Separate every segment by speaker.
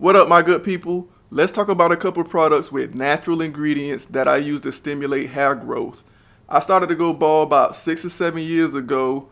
Speaker 1: What up, my good people? Let's talk about a couple products with natural ingredients that I use to stimulate hair growth. I started to go bald about 6 or 7 years ago,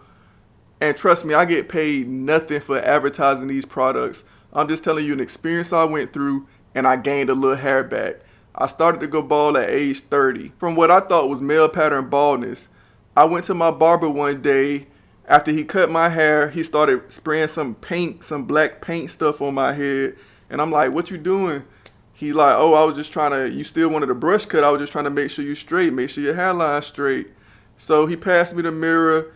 Speaker 1: and trust me, I get paid nothing for advertising these products. I'm just telling you an experience I went through, and I gained a little hair back. I started to go bald at age 30 from what I thought was male pattern baldness. I went to my barber one day. After he cut my hair, he started spraying some paint, some black paint stuff on my head. And I'm like, what you doing? He like, oh, I was just trying to, you still wanted a brush cut. I was just trying to make sure you straight, make sure your hairline's straight. So he passed me the mirror,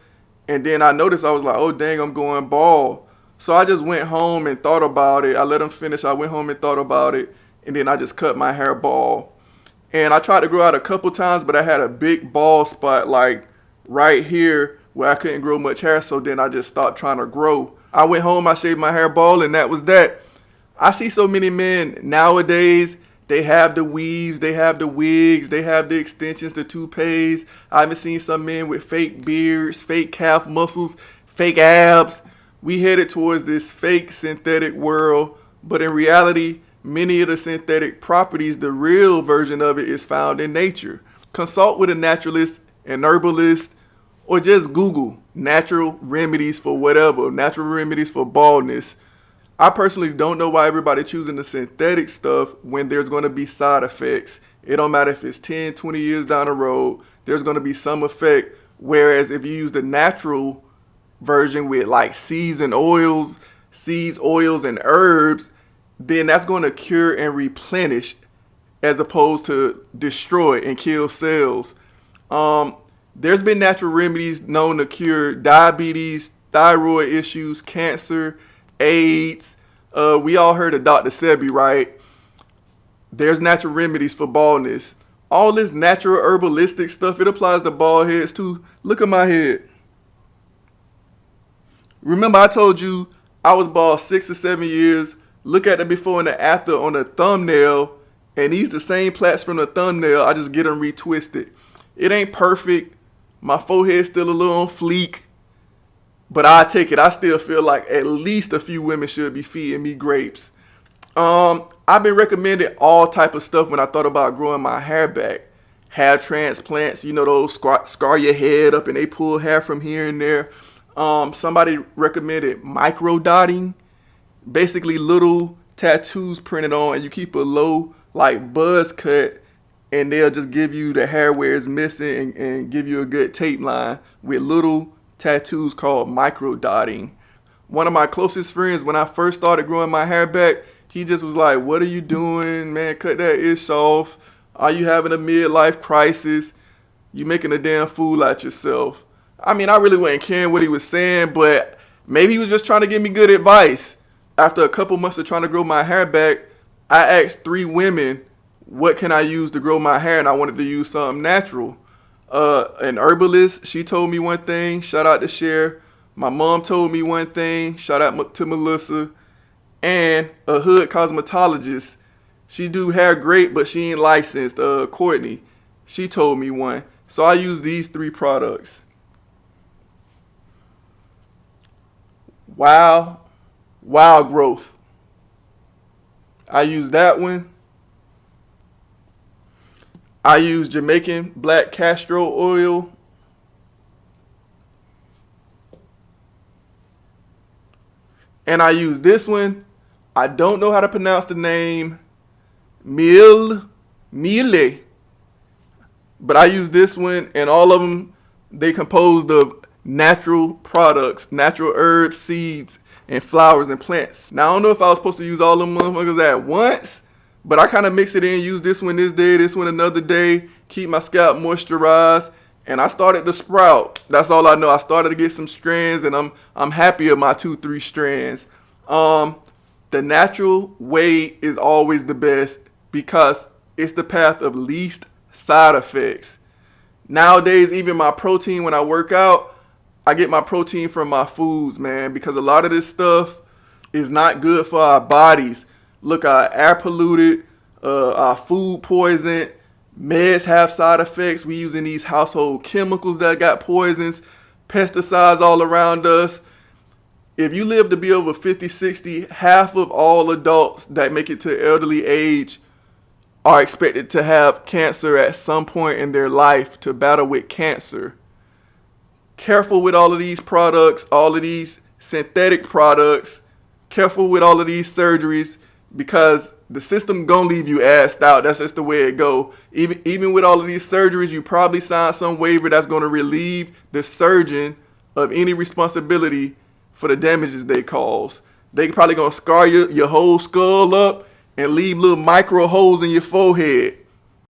Speaker 1: and then I noticed, I was like, oh, dang, I'm going bald. So I just went home and thought about it. I let him finish. I went home and thought about it, and then I just cut my hair bald. And I tried to grow out a couple times, but I had a big bald spot like right here where I couldn't grow much hair, so then I just stopped trying to grow. I went home, I shaved my hair bald, and that was that. I see so many men nowadays, they have the weaves, they have the wigs, they have the extensions, the toupees. I haven't seen some men with fake beards, fake calf muscles, fake abs. We headed towards this fake synthetic world, but in reality, many of the synthetic properties, the real version of it, is found in nature. Consult with a naturalist, an herbalist, or just Google natural remedies for whatever, natural remedies for baldness. I personally don't know why everybody choosing the synthetic stuff when there's going to be side effects. It don't matter if it's 10, 20 years down the road, there's going to be some effect. Whereas if you use the natural version with like seeds, oils, and herbs, then that's going to cure and replenish as opposed to destroy and kill cells. There's been natural remedies known to cure diabetes, thyroid issues, cancer, AIDS. We all heard of Dr. Sebi, right? There's natural remedies for baldness. All this natural herbalistic stuff, it applies to bald heads too. Look at my head. Remember I told you I was bald 6 or 7 years. Look at the before and the after on the thumbnail, and these the same plaits from the thumbnail. I just get them retwisted. It ain't perfect. My forehead's still a little on fleek. But I take it. I still feel like at least a few women should be feeding me grapes. I've been recommended all type of stuff when I thought about growing my hair back. Hair transplants, you know, those scar your head up and they pull hair from here and there. Somebody recommended micro dotting, basically little tattoos printed on, and you keep a low like buzz cut, and they'll just give you the hair where it's missing and give you a good tape line with little tattoos called micro dotting. One of my closest friends, when I first started growing my hair back, he just was like, what are you doing, man? Cut that ish off. Are you having a midlife crisis? You making a damn fool out yourself. I mean, I really wasn't caring what he was saying, but maybe he was just trying to give me good advice. After a couple months of trying to grow my hair back, I asked 3 women, what can I use to grow my hair? And I wanted to use something natural. An herbalist, she told me one thing, shout out to Cher. My mom told me one thing, shout out to Melissa. And a hood cosmetologist, she do hair great, but she ain't licensed, Courtney. She told me one. So I use these 3 products. Wild growth. I use that one. I use Jamaican black castor oil. And I use this one. I don't know how to pronounce the name. Mille. But I use this one, and all of them, they composed of natural products, natural herbs, seeds, and flowers and plants. Now, I don't know if I was supposed to use all them motherfuckers at once, but I kind of mix it in, use this one this day, this one another day, keep my scalp moisturized, and I started to sprout. That's all I know. I started to get some strands, and I'm happy with my 2-3 strands. The natural way is always the best because it's the path of least side effects. Nowadays, even my protein, when I work out, I get my protein from my foods, man, because a lot of this stuff is not good for our bodies. Look, our air polluted, our food poisoned, meds have side effects. We using these household chemicals that got poisons, pesticides all around us. If you live to be over 50, 60, half of all adults that make it to elderly age are expected to have cancer at some point in their life, to battle with cancer. Careful with all of these products, all of these synthetic products. Careful with all of these surgeries, because the system gonna leave you assed out. That's just the way it go. Even with all of these surgeries, you probably sign some waiver that's gonna relieve the surgeon of any responsibility for the damages they cause. They probably gonna scar your whole skull up and leave little micro holes in your forehead.